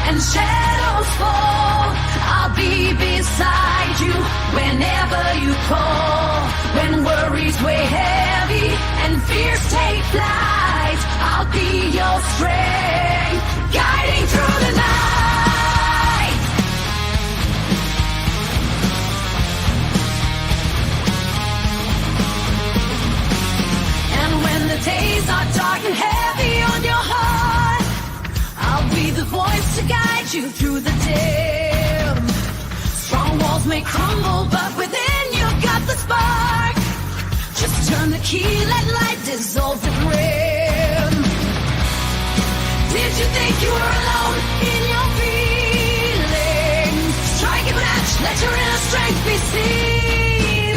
and shadows fall, I'll be beside you whenever you call. When worries weigh heavy and fears take flight, I'll be your strength, guiding through the night. And when the days are dark and heavy on your heart, I'll be the voice to guide you through the dim. Strong walls may crumble, but within you've got the spark. Just turn the key, let light dissolve the grim. Did you think you were alone in your feelings? Strike a match, let your inner strength be seen.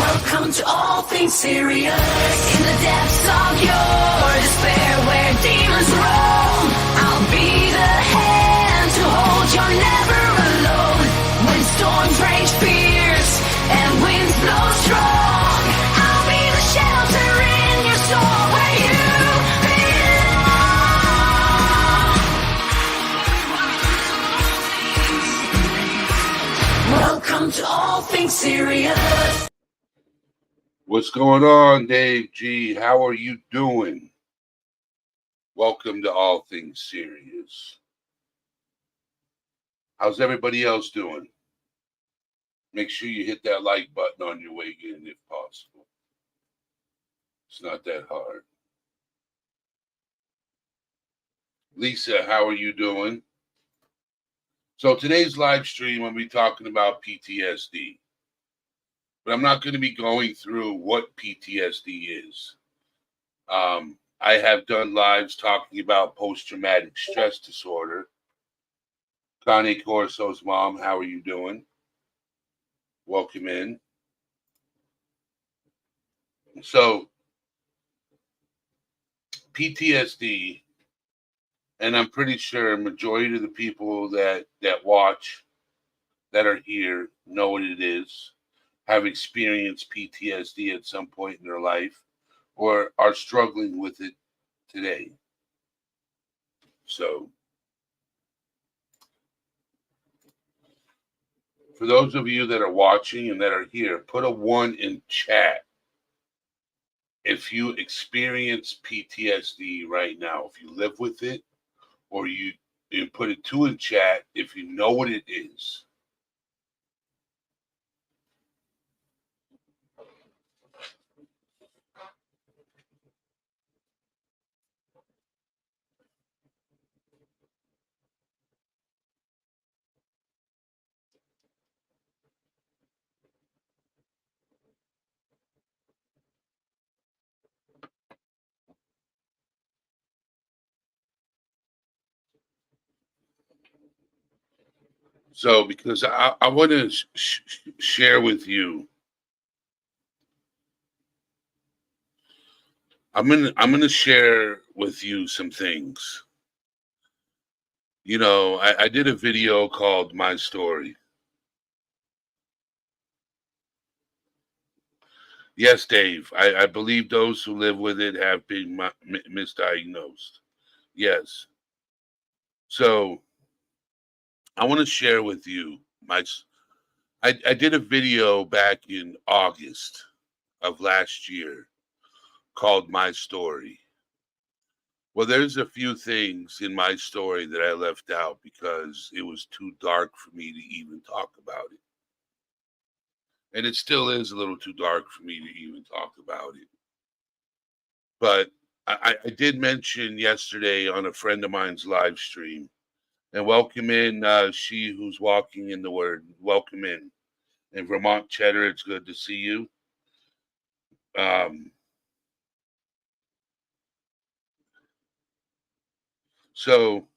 Welcome to all things serious. In the depths of your despair, where demons roam, I'll be the hand to hold. You're never alone. When storms rage fierce and winds blow strong, I'll be the shelter in your soul where you belong. Welcome to all things serious. What's going on, Dave G? How are you doing? Welcome to All Things Serious. How's everybody else doing? Make sure you hit that like button on your way in if possible. It's not that hard. Lisa, how are you doing? So today's live stream, I'll be talking about PTSD. But I'm not going to be going through what PTSD is. I have done lives talking about post-traumatic stress disorder. Connie Corso's mom, how are you doing? Welcome in. So, PTSD, and I'm pretty sure a majority of the people that watch, that are here, know what it is, have experienced PTSD at some point in their life, or are struggling with it today. So, for those of you that are watching and that are here, put a 1 in chat if you experience PTSD right now, if you live with it, or you put a 2 in chat if you know what it is. So, because I want to share with you, I'm gonna share with you some things. You know, I did a video called My Story. Yes, Dave, I believe those who live with it have been misdiagnosed. Yes. So I want to share with you I did a video back in August of last year called My Story. Well, there's a few things in my story that I left out because it was too dark for me to even talk about it. And it still is a little too dark for me to even talk about it. But I did mention yesterday on a friend of mine's live stream, and welcome in she who's walking in the word. Welcome in. And Vermont Cheddar, it's good to see you. So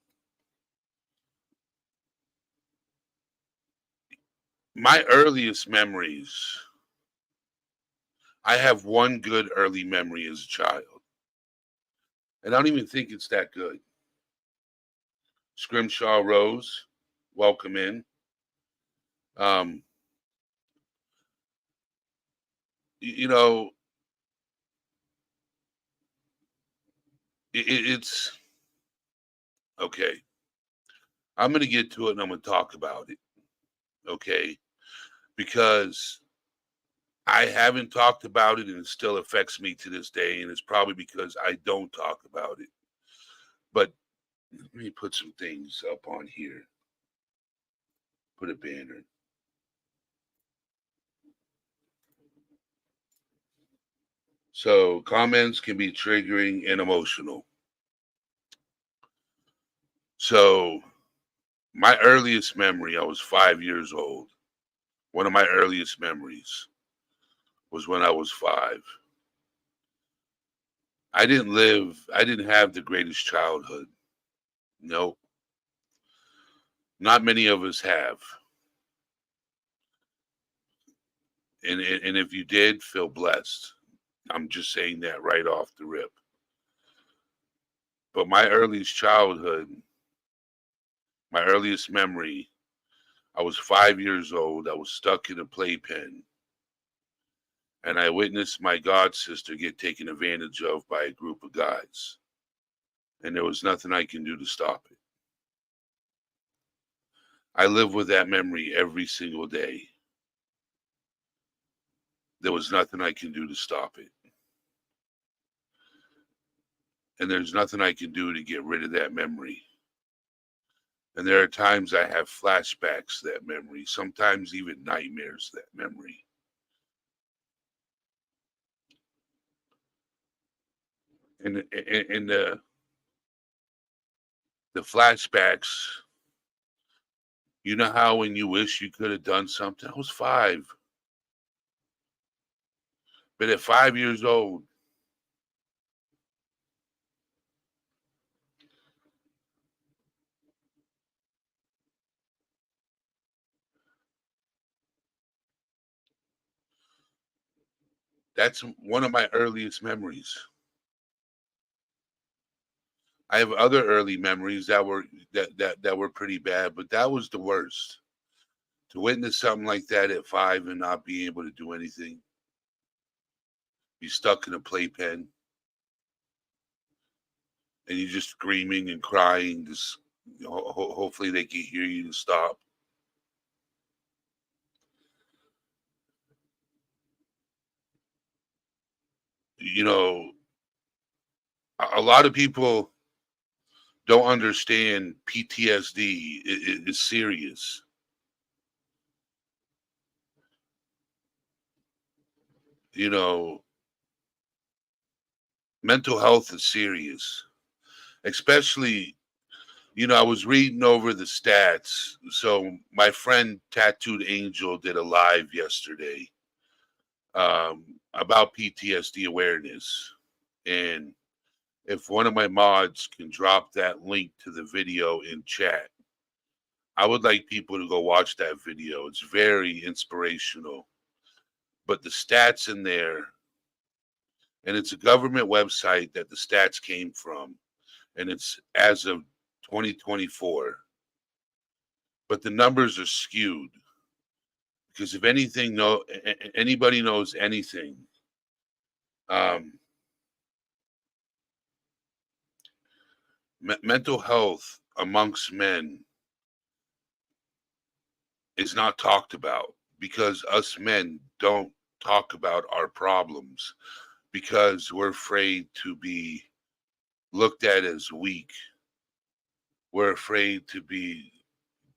my earliest memories, I have one good early memory as a child. And I don't even think it's that good. Scrimshaw Rose, welcome in. You know, it's okay. I'm going to get to it and I'm going to talk about it. Okay. Because I haven't talked about it and it still affects me to this day. And it's probably because I don't talk about it. But let me put some things up on here. Put a banner. So comments can be triggering and emotional. So my earliest memory, I was 5 years old. One of my earliest memories was when I was 5. I didn't have the greatest childhood. No, not many of us have. And if you did, feel blessed. I'm just saying that right off the rip. But my earliest childhood, my earliest memory, I was 5 years old. I was stuck in a playpen. And I witnessed my god sister get taken advantage of by a group of guys. And there was nothing I can do to stop it. I live with that memory every single day. There was nothing I can do to stop it. And there's nothing I can do to get rid of that memory. And there are times I have flashbacks to that memory, sometimes even nightmares to that memory. And the flashbacks, you know how when you wish you could have done something? I was 5. But at 5 years old, that's one of my earliest memories. I have other early memories that were pretty bad, but that was the worst. To witness something like that at 5 and not be able to do anything, be stuck in a playpen, and you're just screaming and crying. Just hopefully they can hear you to stop. You know, a lot of people don't understand PTSD is serious. You know, mental health is serious, especially, I was reading over the stats. So my friend Tattooed Angel did a live yesterday about PTSD awareness. And if one of my mods can drop that link to the video in chat, I would like people to go watch that video. It's very inspirational. But the stats in there, and it's a government website that the stats came from, and it's as of 2024. But the numbers are skewed because if anything, anybody knows anything, um, mental health amongst men is not talked about because us men don't talk about our problems because we're afraid to be looked at as weak. We're afraid to be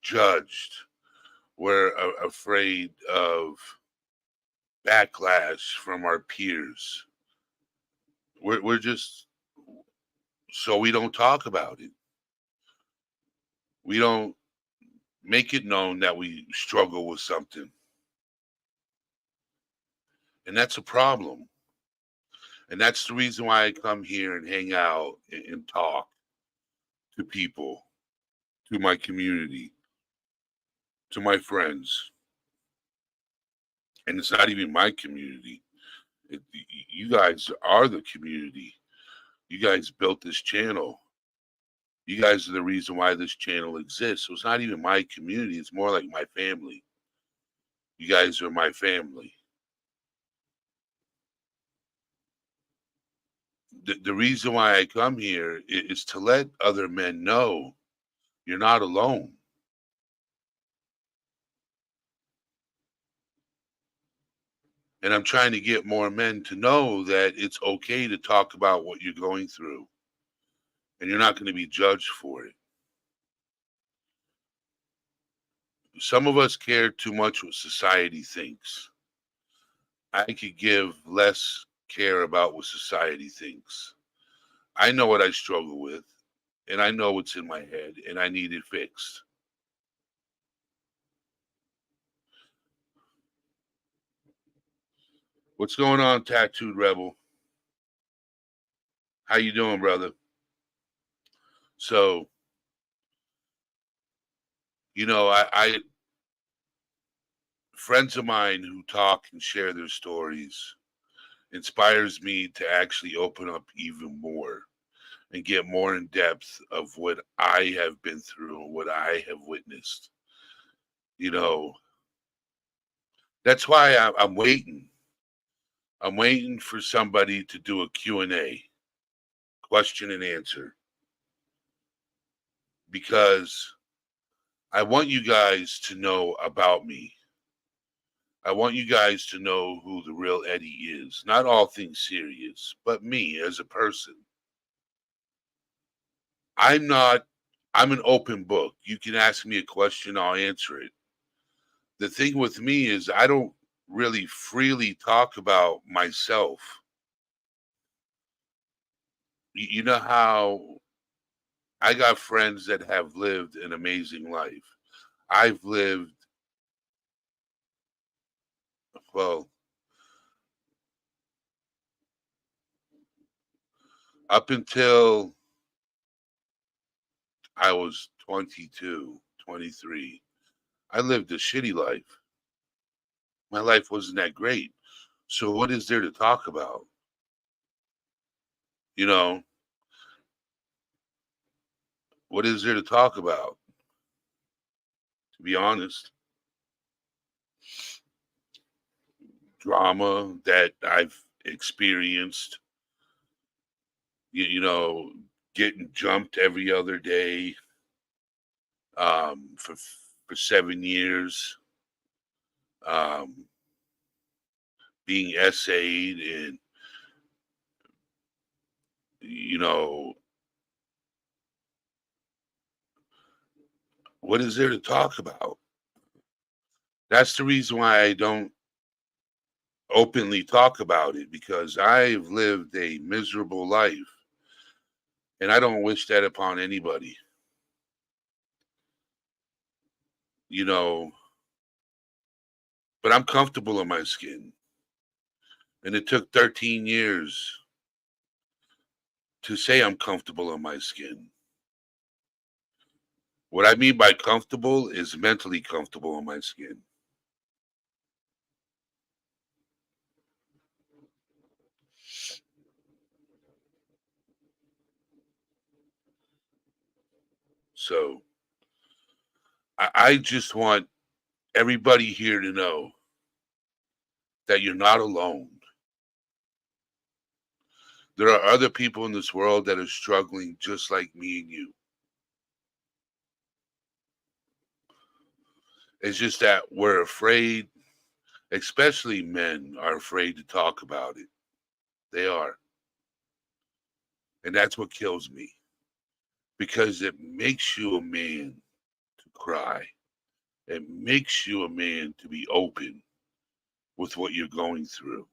judged. We're afraid of backlash from our peers. We're just, so we don't talk about it. We don't make it known that we struggle with something. And that's a problem. And that's the reason why I come here and hang out and talk to people, to my community, to my friends. And it's not even my community. You guys are the community. You guys built this channel. You guys are the reason why this channel exists. So it's not even my community. It's more like my family. You guys are my family. The reason why I come here is to let other men know You're not alone. And I'm trying to get more men to know that it's okay to talk about what you're going through, and you're not going to be judged for it. Some of us care too much what society thinks. I could give less care about what society thinks. I know what I struggle with, and I know what's in my head, and I need it fixed. What's going on, Tattooed Rebel? How you doing, brother? So, I friends of mine who talk and share their stories inspires me to actually open up even more and get more in depth of what I have been through and what I have witnessed. You know, that's why I'm waiting. I'm waiting for somebody to do a Q&A, question and answer, because I want you guys to know about me. I want you guys to know who the real Eddie is. Not all things serious, but me as a person. I'm not, I'm an open book. You can ask me a question, I'll answer it. The thing with me is I don't really freely talk about myself. You know how I got friends that have lived an amazing life. I've lived, well, up until I was 22, 23, I lived a shitty life. My life wasn't that great. So what is there to talk about? You know, what is there to talk about? To be honest, drama that I've experienced, you know, getting jumped every other day for 7 years, um, being essayed, and you know, what is there to talk about? That's the reason why I don't openly talk about it, because I've lived a miserable life and I don't wish that upon anybody. You know, but I'm comfortable in my skin. And it took 13 years to say I'm comfortable in my skin. What I mean by comfortable is mentally comfortable in my skin. So I just want everybody here to know that you're not alone. There are other people in this world that are struggling just like me and you. It's just that we're afraid, especially men are afraid to talk about it. They are. And that's what kills me, because it makes you a man to cry. It makes you a man to be open with what you're going through.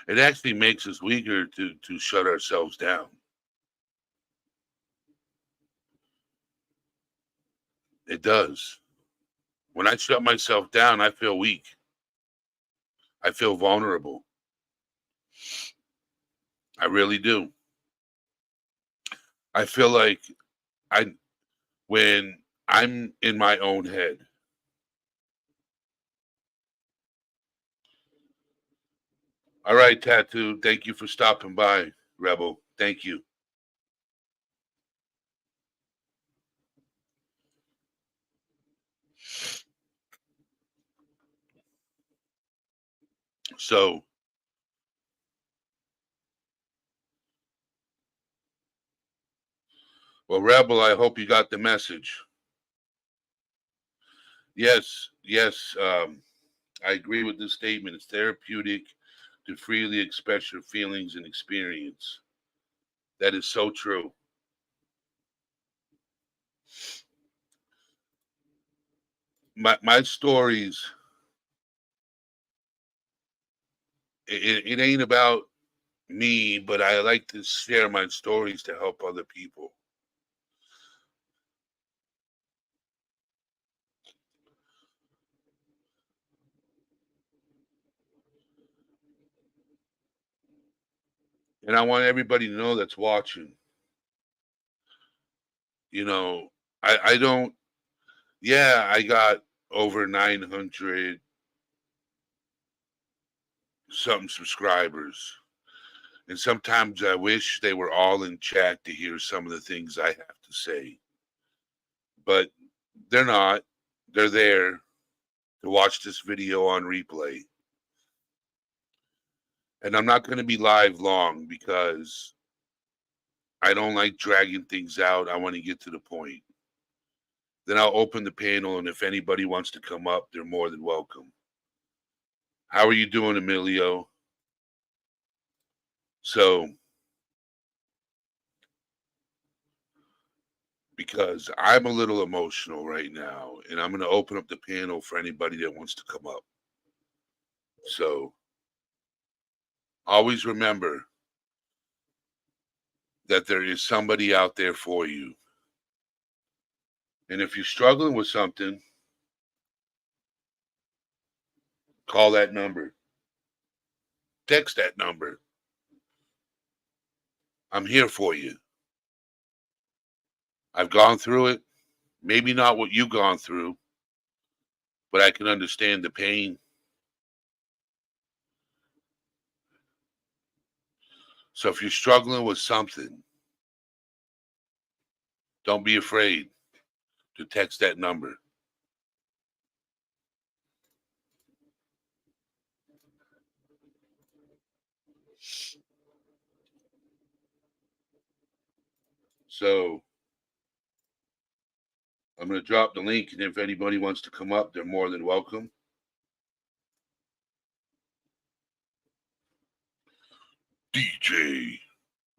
It actually makes us weaker to shut ourselves down. It does. When I shut myself down, I feel weak. I feel vulnerable. I really do. I feel like I when I'm in my own head. All right, Tattoo. Thank you for stopping by, Rebel. Thank you. So Well, Rebel, I hope you got the message. Yes, yes, I agree with this statement. It's therapeutic to freely express your feelings and experience. That is so true. My stories, it ain't about me, but I like to share my stories to help other people. And I want everybody to know that's watching. You know, I don't, yeah, I got over 900 something subscribers. And sometimes I wish they were all in chat to hear some of the things I have to say. But they're not. They're there to watch this video on replay. And I'm not going to be live long because I don't like dragging things out. I want to get to the point. Then I'll open the panel, and if anybody wants to come up, they're more than welcome. How are you doing, Emilio? So, because I'm a little emotional right now, and I'm going to open up the panel for anybody that wants to come up. So, always remember that there is somebody out there for you. And if you're struggling with something, call that number. Text that number. I'm here for you. I've gone through it. Maybe not what you've gone through, but I can understand the pain. So if you're struggling with something, don't be afraid to text that number. So I'm going to drop the link, and if anybody wants to come up, they're more than welcome. DJ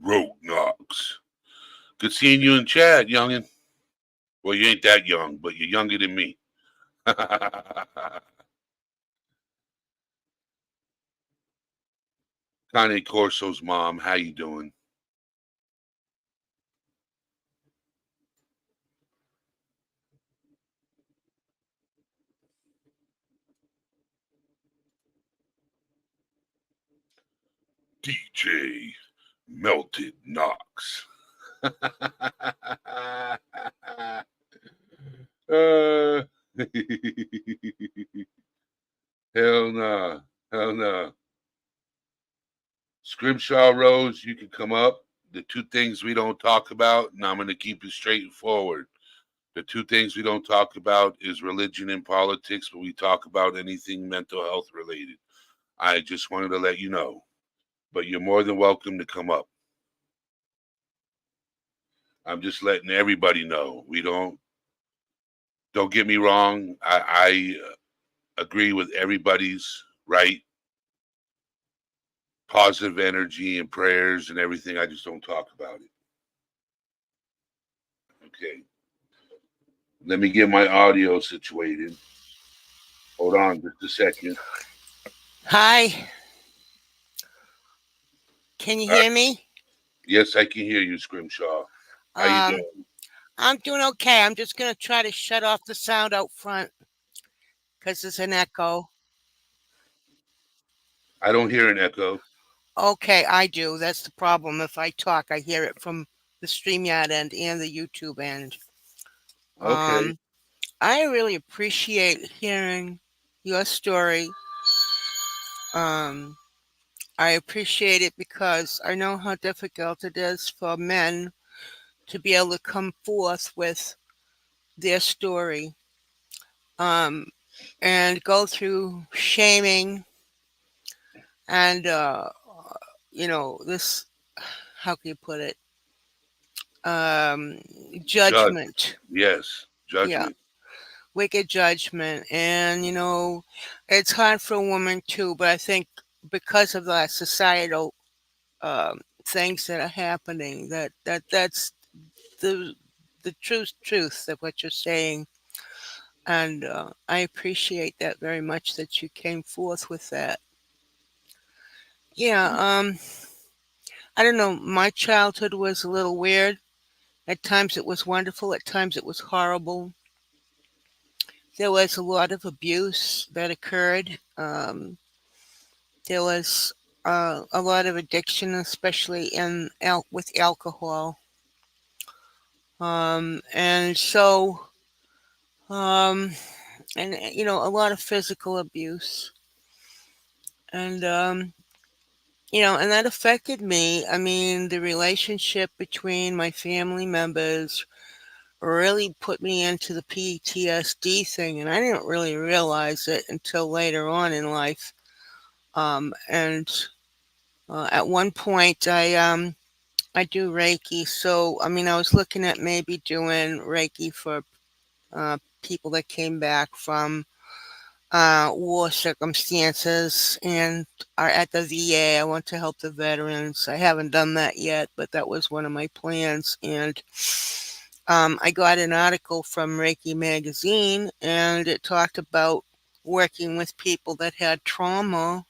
Road Knox. Good seeing you in chat, youngin'. Well, you ain't that young, but you're younger than me. Connie Corso's mom, how you doing? DJ Melted Knox. uh, hell nah. Hell nah. Scrimshaw Rose, you can come up. The two things we don't talk about, and I'm going to keep it straightforward. The two things we don't talk about is religion and politics, but we talk about anything mental health related. I just wanted to let you know. But you're more than welcome to come up. I'm just letting everybody know. We don't get me wrong. I agree with everybody's right. Positive energy and prayers and everything. I just don't talk about it. Okay. Let me get my audio situated. Hold on just a second. Hi. Can you hear me? Yes, I can hear you, Scrimshaw. How you doing? I'm doing okay. I'm just going to try to shut off the sound out front because there's an echo. I don't hear an echo. Okay, I do. That's the problem. If I talk, I hear it from the StreamYard end and the YouTube end. Okay. I really appreciate hearing your story. I appreciate it because I know how difficult it is for men to be able to come forth with their story. And go through shaming and this, how can you put it, um, Judge. judgment. Yes. Yeah, Judgment. wicked judgment. And, it's hard for a woman too, but I think because of the societal things that are happening, that's the truth of what you're saying. And I appreciate that very much that you came forth with that. Yeah, I don't know. My childhood was a little weird. At times it was wonderful, at times it was horrible. There was a lot of abuse that occurred. There was a lot of addiction, especially with alcohol. And so, um, and a lot of physical abuse. And and that affected me. I mean, the relationship between my family members really put me into the PTSD thing, and I didn't really realize it until later on in life. And At one point, I do Reiki, so I mean, I was looking at maybe doing Reiki for people that came back from war circumstances and are at the VA. I want to help the veterans. I haven't done that yet, but that was one of my plans. And I got an article from Reiki magazine, and it talked about working with people that had trauma.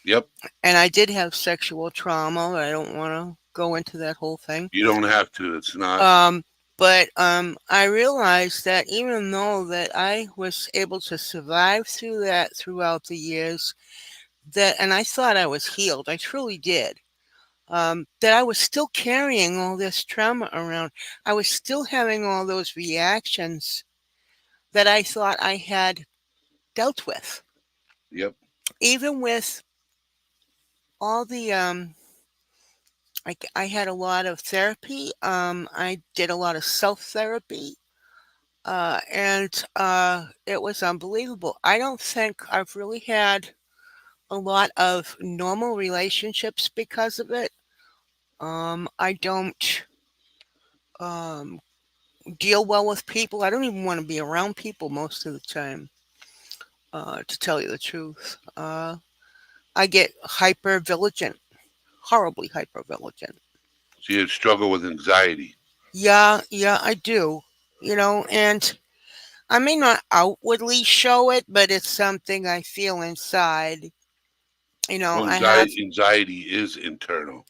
Yep. And I did have sexual trauma. I don't want to go into that whole thing. You don't have to. It's not. Um, but I realized that even though that I was able to survive through that throughout the years, and I thought I was healed, I truly did. That I was still carrying all this trauma around. I was still having all those reactions that I thought I had dealt with, Yep. even with all the I had a lot of therapy. I did a lot of self therapy. And it was unbelievable. I don't think I've really had a lot of normal relationships because of it. I don't um, deal well with people. I don't even want to be around people most of the time, to tell you the truth. I get hyper vigilant, horribly hyper vigilant. So you struggle with anxiety. Yeah, yeah, I do. And I may not outwardly show it, but it's something I feel inside. Well, I have. anxiety is internal.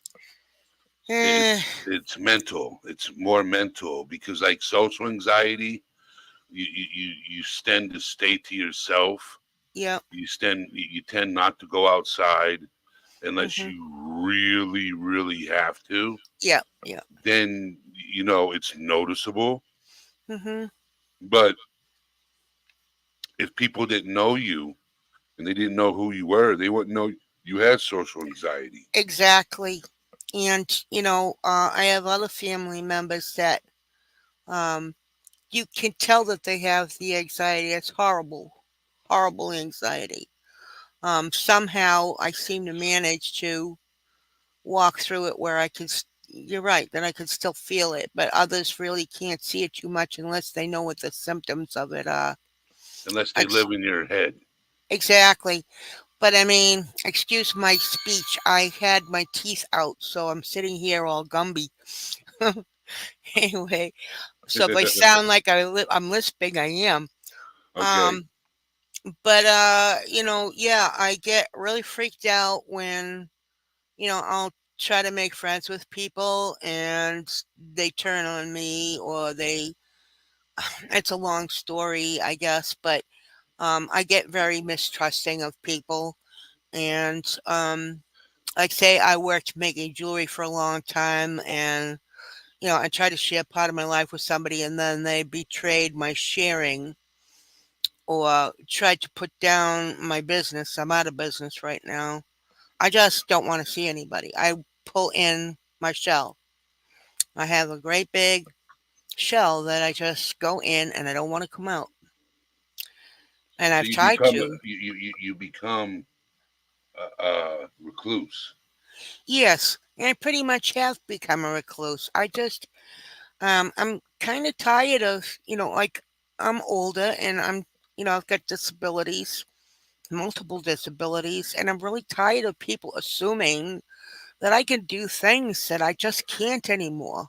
Eh, It's mental. It's more mental because like social anxiety, you tend to stay to yourself. yeah. You tend not to go outside unless Mhm. you really really have to. Yeah, yeah. Then it's noticeable. Mhm. But if people didn't know you and they didn't know who you were, they wouldn't know you had social anxiety. Exactly. And I have other family members that um you can tell that they have the anxiety. It's horrible. Horrible anxiety. Somehow I seem to manage to walk through it where you're right, that I can still feel it, but others really can't see it too much unless they know what the symptoms of it are. Unless they Ex- live in your head. exactly. But I mean, excuse my speech. I had my teeth out, so I'm sitting here all Gumby. Anyway, so if I sound like I'm lisping, I am. Okay. Um, but yeah, I get really freaked out when I'll try to make friends with people and they turn on me, or they. It's a long story, I guess, but I get very mistrusting of people. And like say I worked making jewelry for a long time, and I tried to share part of my life with somebody, and then they betrayed my sharing or tried to put down my business. I'm out of business right now. I just don't want to see anybody. I pull in my shell. I have a great big shell that I just go in and I don't want to come out. And So I've tried to. you become recluse. Yes, and I pretty much have become a recluse. I just I'm kind of tired of, like I'm older and I've got disabilities, multiple disabilities, and I'm really tired of people assuming that I can do things that I just can't anymore.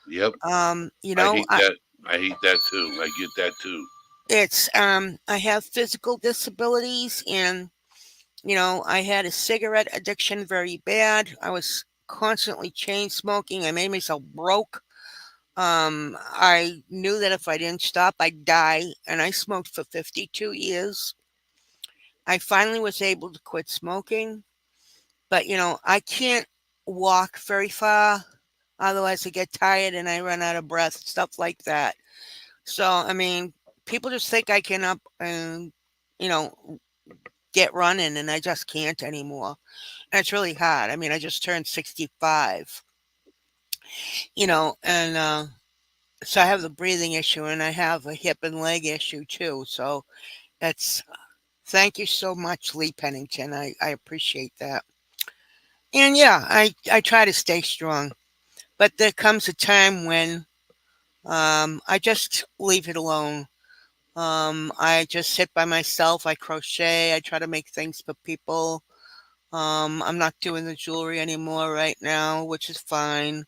Yep. Um, you I know, hate I, that. I hate that too. I get that too. I have physical disabilities, and I had a cigarette addiction very bad. I was constantly chain smoking. I made myself broke. I knew that if I didn't stop, I'd die, and I smoked for 52 years. I finally was able to quit smoking, but I can't walk very far, otherwise I get tired and I run out of breath, stuff like that. So, I mean, people just think I can up and you know get running, and I just can't anymore. And it's really hard. I mean, I just turned 65, and so I have the breathing issue and I have a hip and leg issue too. So that's thank you so much, Lee Pennington. I appreciate that. And yeah, I try to stay strong, but there comes a time when I just leave it alone. I just sit by myself. I crochet. I try to make things for people. I'm not doing the jewelry anymore right now, which is fine.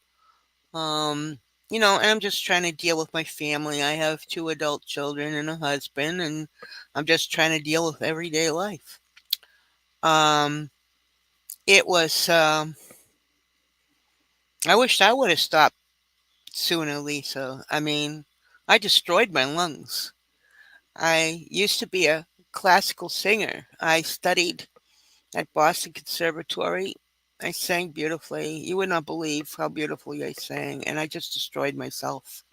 Um, and I'm just trying to deal with my family. I have two adult children and a husband, and I'm just trying to deal with everyday life. Um, it was, I wished I would have stopped sooner, Lisa. I mean, I destroyed my lungs. I used to be a classical singer. I studied at Boston Conservatory. I sang beautifully. You would not believe how beautifully I sang, and I just destroyed myself.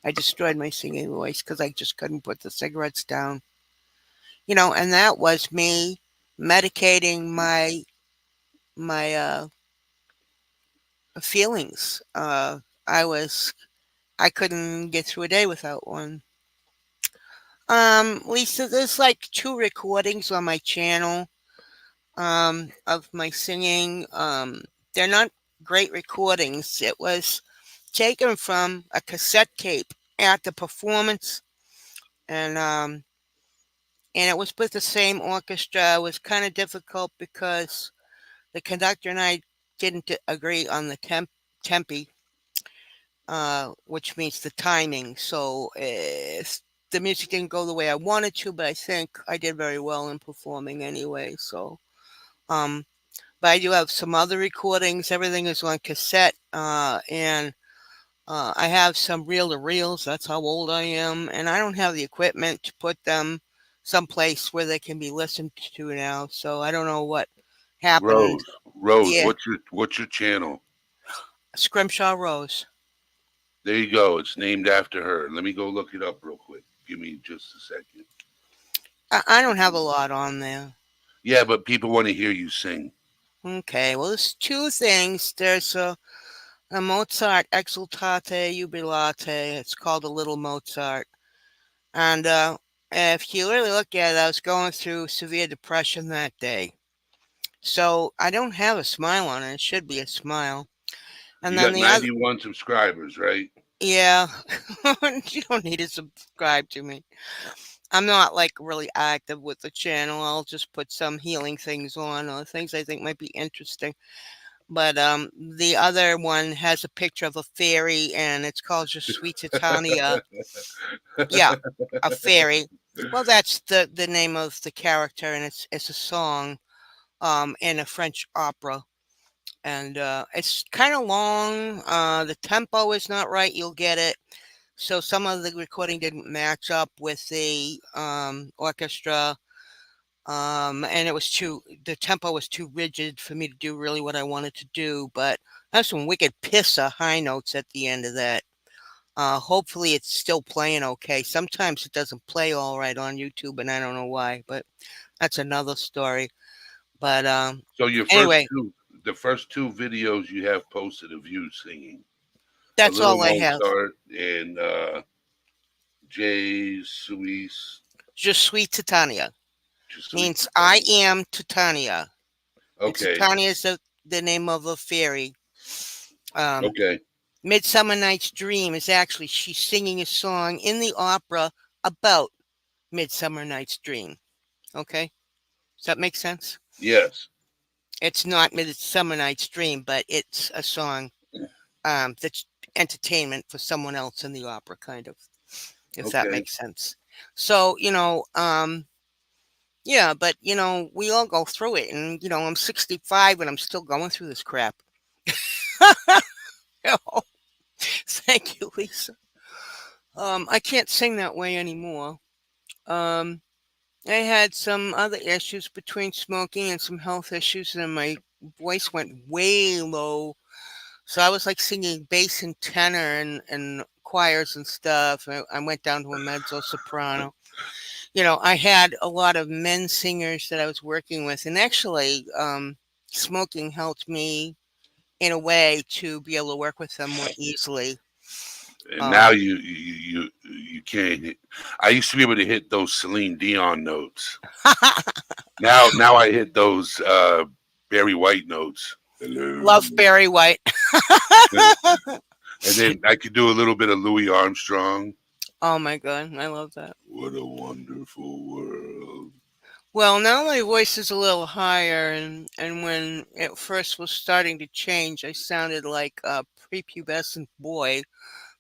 I destroyed my singing voice because I just couldn't put the cigarettes down. And that was me medicating my feelings. I was I couldn't get through a day without one. Lisa, there's like two recordings on my channel of my singing. They're not great recordings. It was taken from a cassette tape at the performance, and it was with the same orchestra. It was kind of difficult because the conductor and I didn't agree on the tempi, which means the timing. So the music didn't go the way I wanted to, but I think I did very well in performing anyway. So, um, but I do have some other recordings. Everything is on cassette, and I have some reel to reels. That's how old I am, and I don't have the equipment to put them someplace where they can be listened to now. So I don't know what happened. Rose, Rose, Yeah, what's your channel? Scrimshaw Rose. There you go. It's named after her. Let me go look it up real quick. Give me just a second. I don't have a lot on there. Yeah, but people want to hear you sing. Okay, well, there's two things. There's a Mozart Exultate Jubilate. It's called a Little Mozart. And if you really look at it, I was going through severe depression that day. So I don't have a smile on it. It should be a smile. And You then got the other, 91 subscribers, right? yeah, you don't need to subscribe to me. I'm not like really active with the channel. I'll just put some healing things on or things I think might be interesting. But the other one has a picture of a fairy, and it's called Je suis Titania. Yeah, a fairy. Well, that's the name of the character, and it's a song in a French opera, and it's kind of long. The tempo is not right. You'll get it. So some of the recording didn't match up with the orchestra, and the tempo was too rigid for me to do really what I wanted to do. But I have some wicked pissa high notes at the end of that. Hopefully it's still playing okay. Sometimes it doesn't play all right on YouTube, and I don't know why, but that's another story. But So anyway, the first two videos you have posted of you singing, a that's little all I have. Mozart and Jay Suis, Je suis Titania Sweet means I Titania. am Titania, and Okay, Titania is the name of a fairy. Um, okay. Midsummer Night's Dream is actually she's singing a song in the opera about Midsummer Night's Dream. Okay? Does that make sense? Yes. It's not Midsummer Night's Dream, but it's a song that's entertainment for someone else in the opera, kind of, if that Okay. makes sense. So, yeah, but we all go through it, and I'm 65 and I'm still going through this crap. Oh, thank you, Lisa. I can't sing that way anymore. Um, I had some other issues between smoking and some health issues, and my voice went way low. So I was like singing bass and tenor and choirs and stuff. I went down to a mezzo soprano. I had a lot of men singers that I was working with, and actually, smoking helped me in a way to be able to work with them more easily. And now Um, you can't hit. I used to be able to hit those Celine Dion notes. Now I hit those Barry White notes. Hello. Love Barry White. And then I could do a little bit of Louis Armstrong. Oh my god, I love that. What a wonderful world. Well, now my voice is a little higher, and when it first was starting to change, I sounded like a prepubescent boy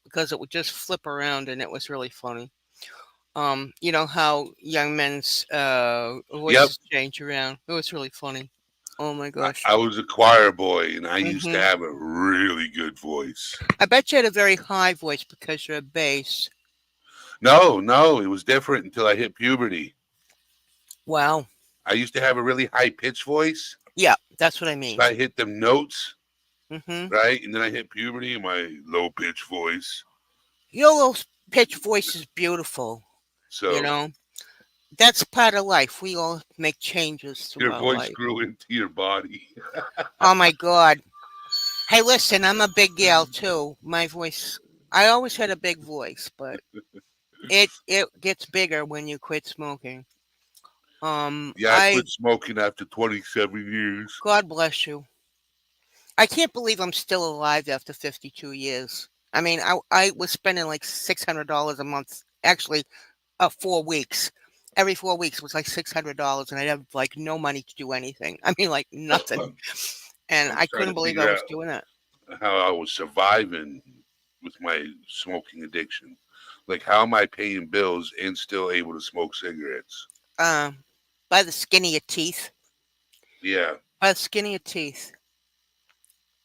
because it would just flip around, and it was really funny. You know how young men's Yep. voices change around. It was really funny. Oh my I, gosh. I was a choir boy and I used to hmm have a really good voice. I bet you had a very high voice because you're a bass. No, it was different until I hit puberty. Wow. I used to have a really high pitched voice. Yeah, that's what I So mean. I hit them notes, hmm right? And then I hit puberty and my low pitched voice. Your low pitch voice is beautiful. You So know, that's part of life. We all make changes through your our voice life. grew into your body. Oh my God. Hey, listen, I'm a big gal too. My voice, I always had a big voice, but it gets bigger when you quit smoking. Yeah, I I quit smoking after 27 years. God bless you. I can't believe I'm still alive after 52 years. I mean, I was spending like $600 a month. Actually, 4 weeks. Every 4 weeks was like $600, and I'd have like no money to do anything. I mean, like nothing. And I was I trying couldn't to believe I figure was out doing that. how I was surviving with my smoking addiction. Like, how am I paying bills and still able to smoke cigarettes? Uh, by the skin of your teeth. Yeah, By the skin of your teeth.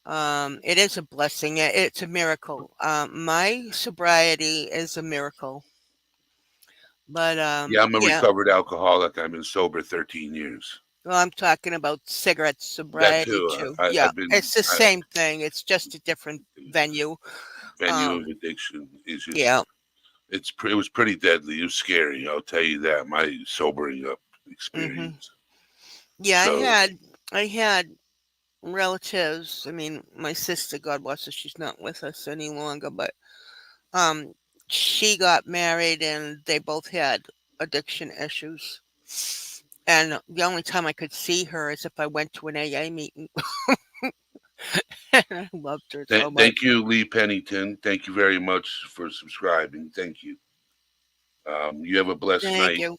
It is a blessing. It's a miracle. My sobriety is a miracle. But yeah. I'm a yeah. recovered alcoholic. I've been sober 13 years. Well, I'm talking about cigarette That sobriety too. too. I, Yeah, I've been it's the same thing. It's just a different venue. venue of Um, addiction is just yeah. it was pretty deadly. It was scary. I'll tell you that. My sobering up hmm experience. Yeah, I So had I had relatives. I mean, my sister, God bless her, she's not with us any longer, but um, she got married and they both had addiction issues. And the only time I could see her is if I went to an AA meeting. And I loved her so much. thank you, Lee Pennington. Thank you very much for subscribing. Thank you. You have a blessed Thank night. you.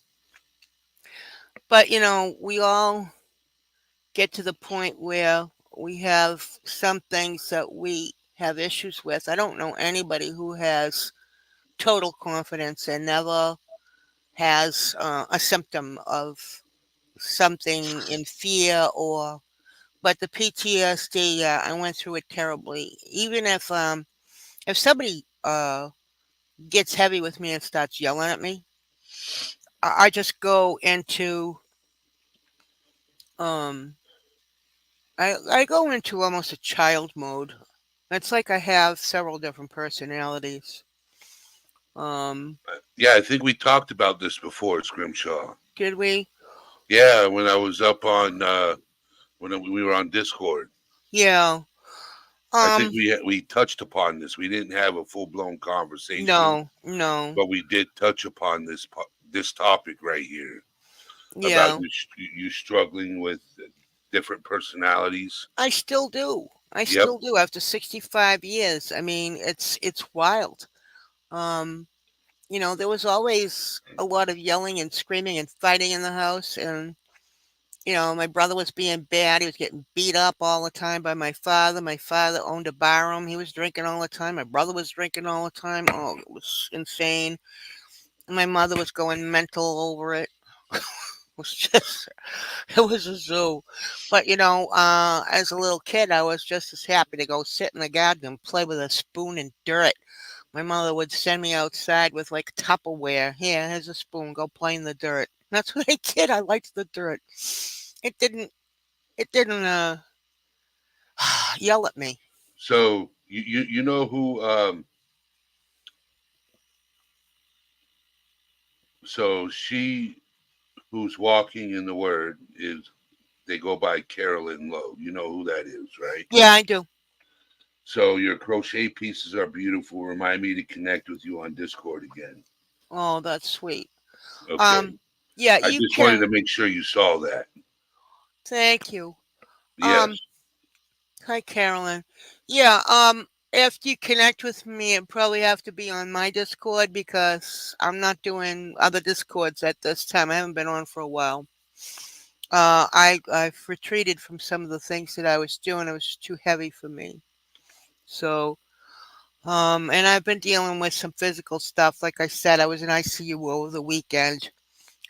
But we all get to the point where we have some things that we have issues with. I don't know anybody who has total confidence and never has a symptom of something in fear or but the PTSD, I went through it terribly. Even if somebody gets heavy with me and starts yelling at me, I just go into um I go into almost a child mode. It's like I have several different personalities. Um, Yeah, I think we talked about this before, Scrimshaw. did we? Yeah, when I was up on when we were on Discord, Yeah. I think Um, we touched upon this. We didn't have a full blown conversation, no, no. but we did touch upon this topic right here about Yeah. you struggling with different personalities. I still do. I Yep. still do after 65 years. I mean, it's wild. Um, there was always a lot of yelling and screaming and fighting in the house, and my brother was being bad. He was getting beat up all the time by my father. My father owned a bar room. He was drinking all the time. My brother was drinking all the time. Oh, it was insane. My mother was going mental over it. It was just, it was a zoo. But as a little kid, I was just as happy to go sit in the garden and play with a spoon and dirt. My mother would send me outside with like Tupperware. Here, here's a spoon. Go play in the dirt. That's what I did. I liked the dirt. It didn't. It didn't yell at me. So you know who so she who's walking in the word is they go by Carolyn Lowe. You know who that is, right? Yeah, I do. So your crochet pieces are beautiful. Remind me to connect with you on Discord again. Oh, that's sweet. Okay. Um, yeah, I you just wanted to can. make sure you saw that. Thank you. Yes. Um, Hi, Carolyn. Yeah. If you connect with me, it probably have to be on my Discord because I'm not doing other Discords at this time. I haven't been on for a while. I've retreated from some of the things that I was doing. It was too heavy for me. So, and I've been dealing with some physical stuff. Like I said, I was in ICU over the weekend.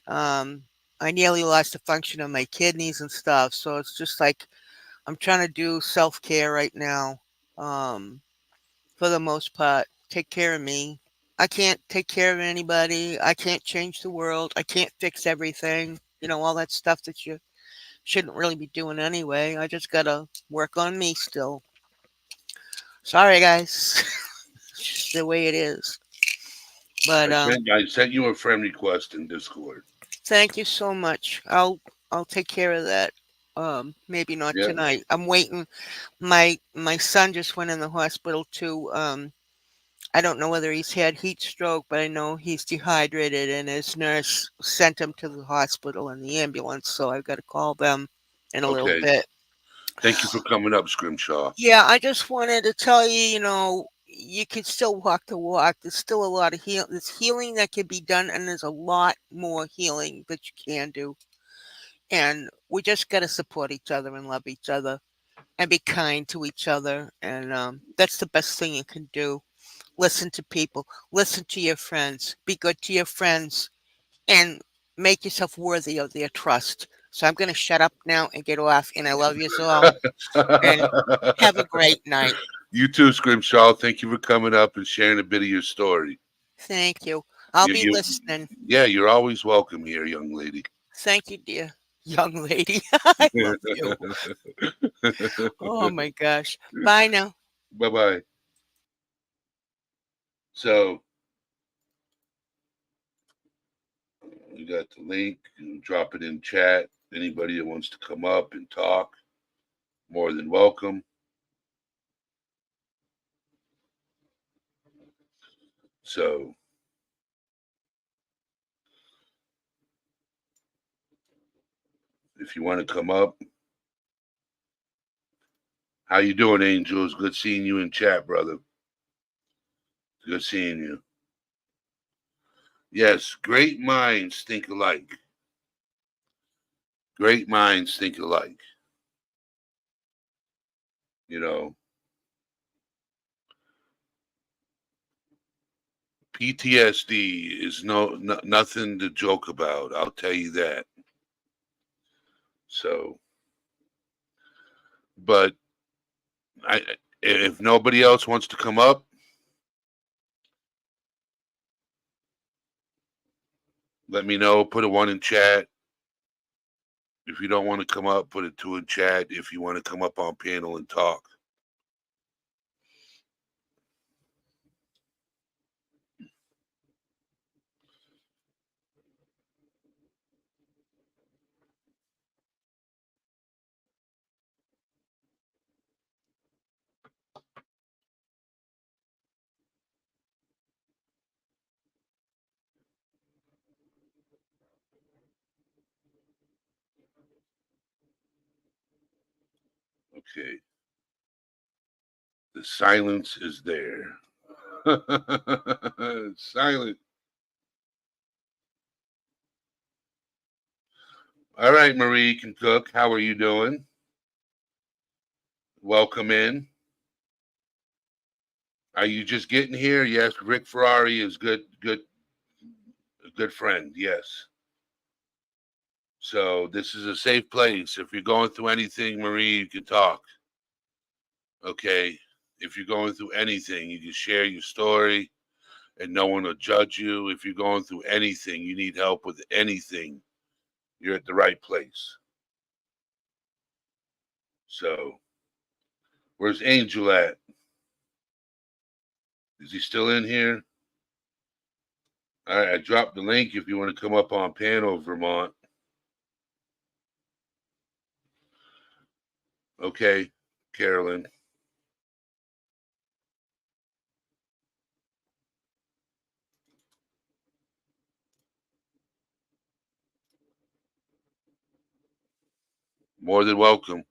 Um, I nearly lost a function of my kidneys and stuff. So it's just like I'm trying to do self care right now. Um, for the most part, take care of me. I can't take care of anybody. I can't change the world. I can't fix everything. All that stuff that you shouldn't really be doing anyway. I just gotta work on me still. Sorry, guys. It's just the way it is. But I sent you a friend request in Discord. thank you so much. I'll take care of that. Maybe not Yeah. tonight. I'm waiting. My son just went in the hospital too. I don't know whether he's had heat stroke, but I know he's dehydrated, and his nurse sent him to the hospital in the ambulance. So I've got to call them in a little Okay. bit. Thank you for coming up, Scrimshaw. Yeah, I just wanted to tell you, you can still walk the walk. There's still a lot of there's healing that can be done, and there's a lot more healing that you can do. And we just got to support each other and love each other and be kind to each other. And that's the best thing you can do. Listen to people, listen to your friends, be good to your friends, and make yourself worthy of their trust. So I'm going to shut up now and get off. And I love you all. And have a great night. You too, Scrimshaw. Thank you for coming up and sharing a bit of your story. Thank you. I'll You, be you, listening. yeah, you're always welcome here, young lady. Thank you, dear young lady. I love you. Oh my gosh. Bye now. Bye bye. So we got the link. Drop it in chat. Anybody that wants to come up and talk, more than welcome. So if you want to come up, how you doing, Angel? It's good seeing you in chat, brother. Good seeing you. Yes, great minds think alike. Great minds think alike. You know, PTSD is nothing to joke about. I'll tell you that. So, but if nobody else wants to come up, let me know. Put a one in chat. If you don't want to come up, put a two in chat. If you want to come up on panel and talk. Okay. The silence is there. Silent. All right, Marie can cook. How are you doing? Welcome in. Are you just getting here? Yes, Rick Ferrari is a good friend. Yes. So this is a safe place. If you're going through anything, Marie, you can talk. Okay. If you're going through anything, you can share your story and no one will judge you. If you're going through anything, you need help with anything, you're at the right place. So, where's Angel at? Is he still in here? All right, I dropped the link if you want to come up on panel, Vermont. Okay, Carolyn. More than welcome.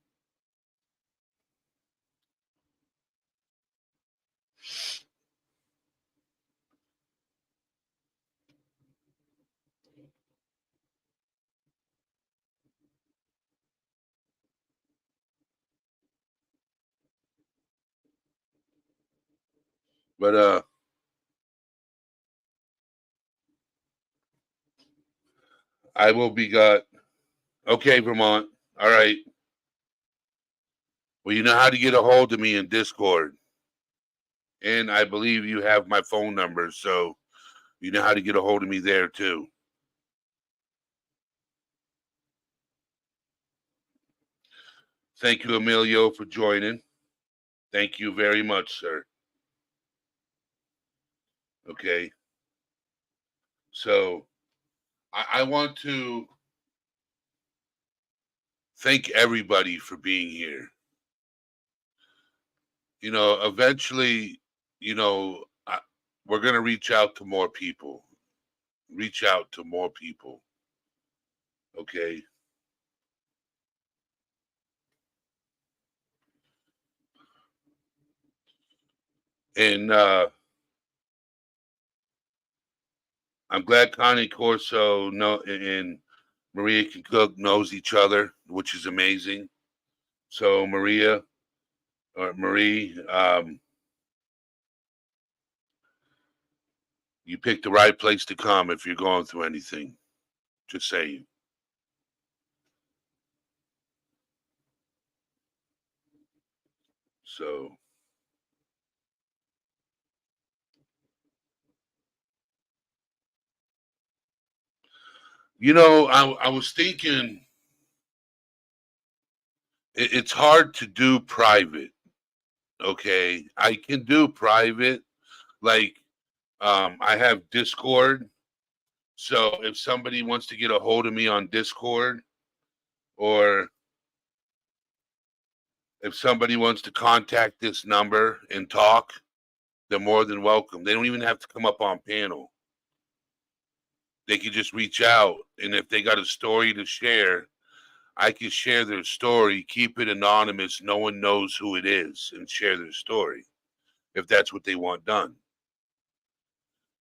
But I will be got. Okay, Vermont. All right. Well, you know how to get a hold of me in Discord. And I believe you have my phone number, so you know how to get a hold of me there too. Thank you, Emilio, for joining. Thank you very much, sir. Okay. So I want to thank everybody for being here. You know, eventually, you know, we're going to reach out to more people. Reach out to more people. Okay. And I'm glad Connie Corso and Maria can cook knows each other, which is amazing. So Marie, you picked the right place to come if you're going through anything. Just saying. So, you know, I was thinking it's hard to do private. Okay, I can do private. Like, I have Discord. So if somebody wants to get a hold of me on Discord, or if somebody wants to contact this number and talk, they're more than welcome. They don't even have to come up on panel. They can just reach out. And if they got a story to share, I can share their story, keep it anonymous. No one knows who it is, and share their story if that's what they want done.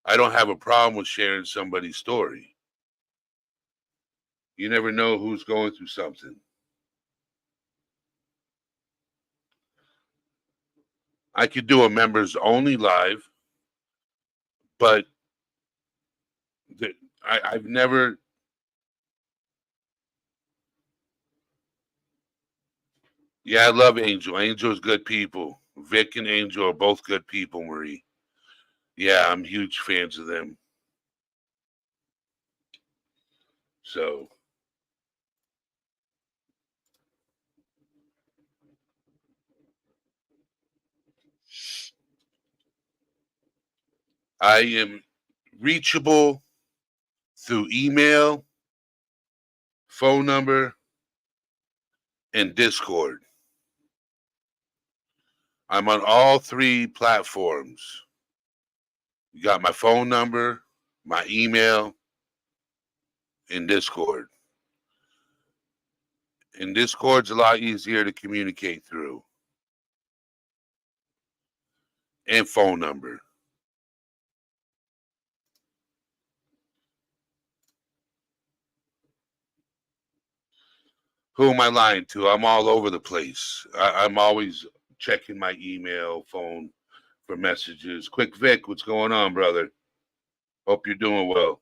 I don't have a problem with sharing somebody's story. You never know who's going through something. I could do a members only live, but I've never. Yeah, I love Angel. Angel's good people. Vic and Angel are both good people, Marie. Yeah, I'm huge fans of them. So I am reachable through email, phone number, and Discord. I'm on all three platforms. You got my phone number, my email, and Discord. And Discord's a lot easier to communicate through. and phone number. Who am I lying to? I'm all over the place. I'm always checking my email, phone for messages. Quick Vic, what's going on, brother? Hope you're doing well.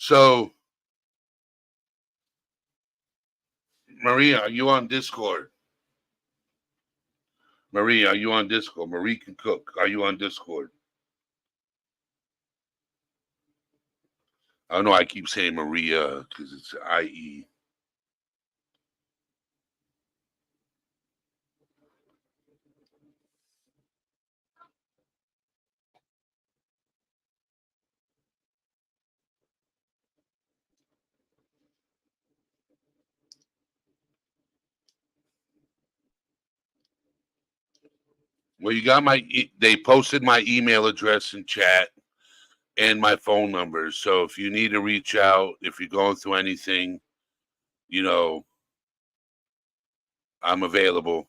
So, Maria, are you on Discord? Maria, are you on Discord? Marie can cook. Are you on Discord? I know I keep saying Maria because it's IE. Well, you got they posted my email address in chat and my phone number. So if you need to reach out, if you're going through anything, you know, I'm available.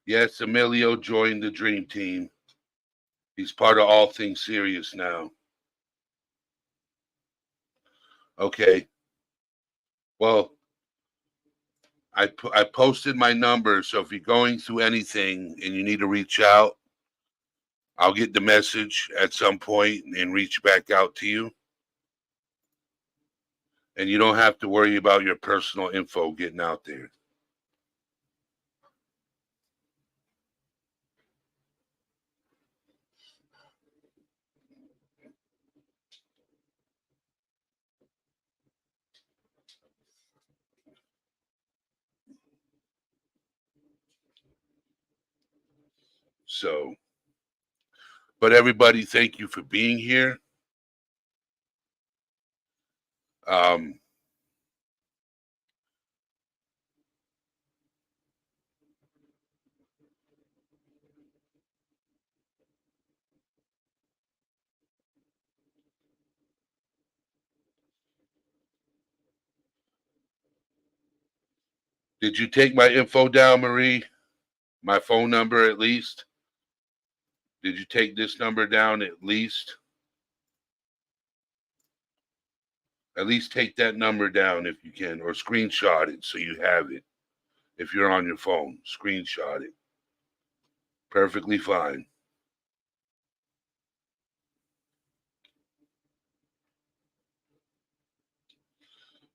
Yes, Emilio joined the dream team. He's part of All Things Serious now. Okay. Well, I posted my number, so if you're going through anything and you need to reach out, I'll get the message at some point and reach back out to you. And you don't have to worry about your personal info getting out there. So, but everybody, thank you for being here. Did you take my info down, Marie? My phone number, at least? Did you take this number down at least? At least take that number down if you can, or screenshot it so you have it. If you're on your phone, screenshot it. Perfectly fine.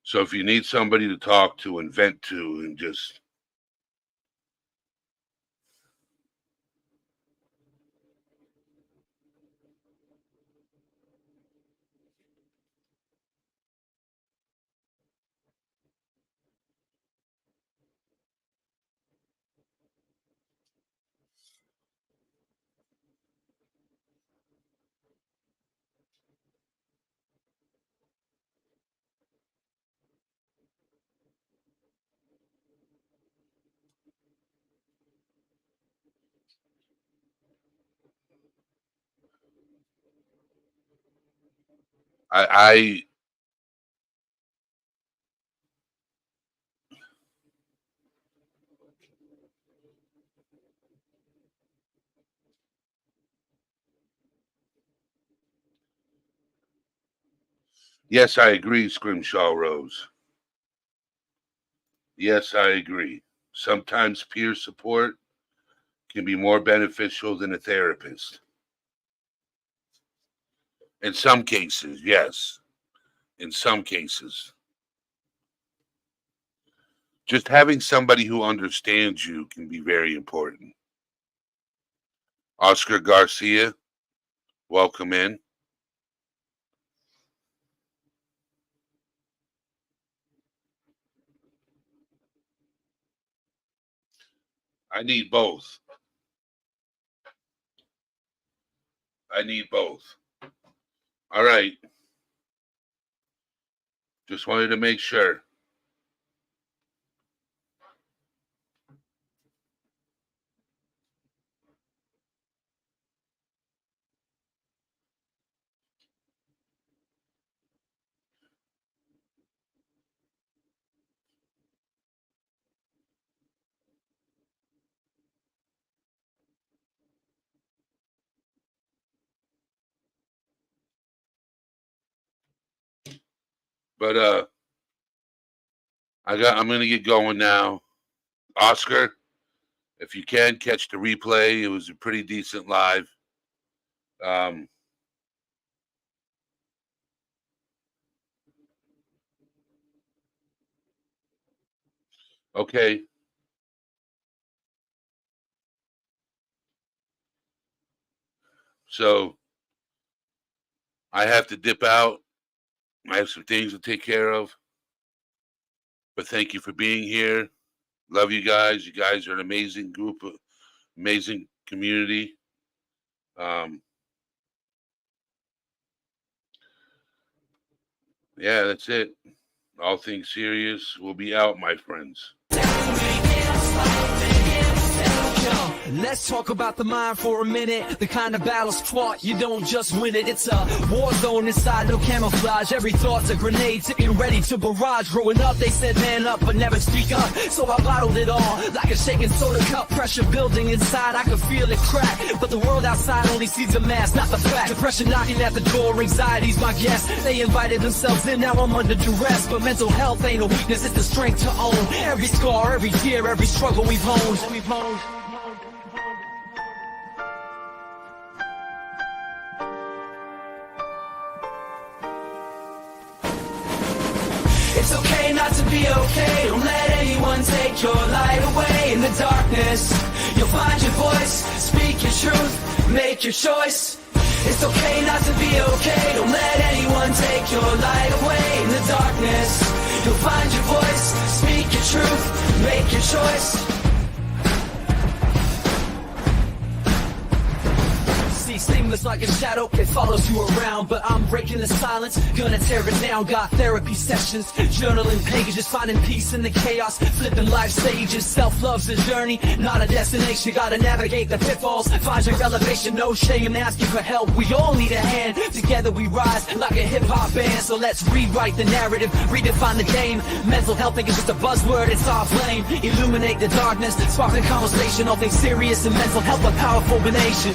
So if you need somebody to talk to and vent to and just I yes, I agree, Scrimshaw Rose. Yes, I agree. Sometimes peer support can be more beneficial than a therapist. In some cases, yes. In some cases. Just having somebody who understands you can be very important. Oscar Garcia, welcome in. I need both. I need both. All right. Just wanted to make sure. But I'm gonna get going now. Oscar, if you can catch the replay, it was a pretty decent live. Okay. So I have to dip out. I have some things to take care of. But thank you for being here. Love you guys. You guys are an amazing group, amazing community. Yeah, that's it. All things serious will be out, my friends. Let's talk about the mind for a minute. The kind of battles fought, you don't just win it. It's a war zone inside, no camouflage. Every thought's a grenade, sitting ready to barrage. Growing up, they said man up, but never speak up. So I bottled it all, like a shaking soda cup. Pressure building inside, I could feel it crack. But the world outside only sees the mask, not the fact. Depression knocking at the door, anxiety's my guest. They invited themselves in, now I'm under duress. But mental health ain't a weakness, it's the strength to own. Every scar, every tear, every struggle we've honed. It's okay not to be okay. Don't let anyone take your light away. In the darkness, you'll find your voice. Speak your truth, make your choice. It's okay not to be okay. Don't let anyone take your light away. In the darkness, you'll find your voice. Speak your truth, make your choice. Seamless like a shadow, it follows you around. But I'm breaking the silence, gonna tear it down. Got therapy sessions, journaling pages, finding peace in the chaos, flipping life stages. Self-love's a journey, not a destination. Gotta navigate the pitfalls, find your elevation. No shame asking for help, we all need a hand. Together we rise like a hip-hop band. So let's rewrite the narrative, redefine the game. Mental health ain't just a buzzword, it's our flame. Illuminate the darkness, spark the conversation. All things serious and mental health, a powerful nation.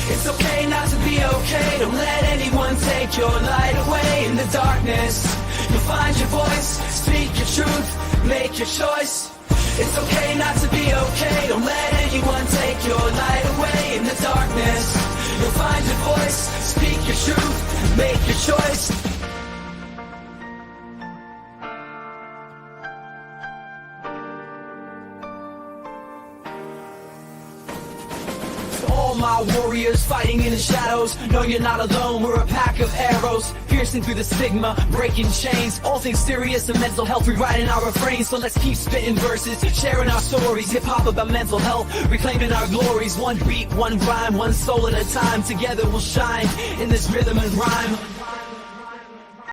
It's okay not to be okay. Don't let anyone take your light away. In the darkness, you'll find your voice. Speak your truth, make your choice. It's okay not to be okay. Don't let anyone take your light away. In the darkness, you'll find your voice. Speak your truth, make your choice. My warriors fighting in the shadows. No, you're not alone, we're a pack of arrows, piercing through the stigma, breaking chains. All things serious and mental health, rewriting our refrains. So let's keep spitting verses, sharing our stories. Hip-hop about mental health, reclaiming our glories. One beat, one rhyme, one soul at a time. Together we'll shine in this rhythm and rhyme.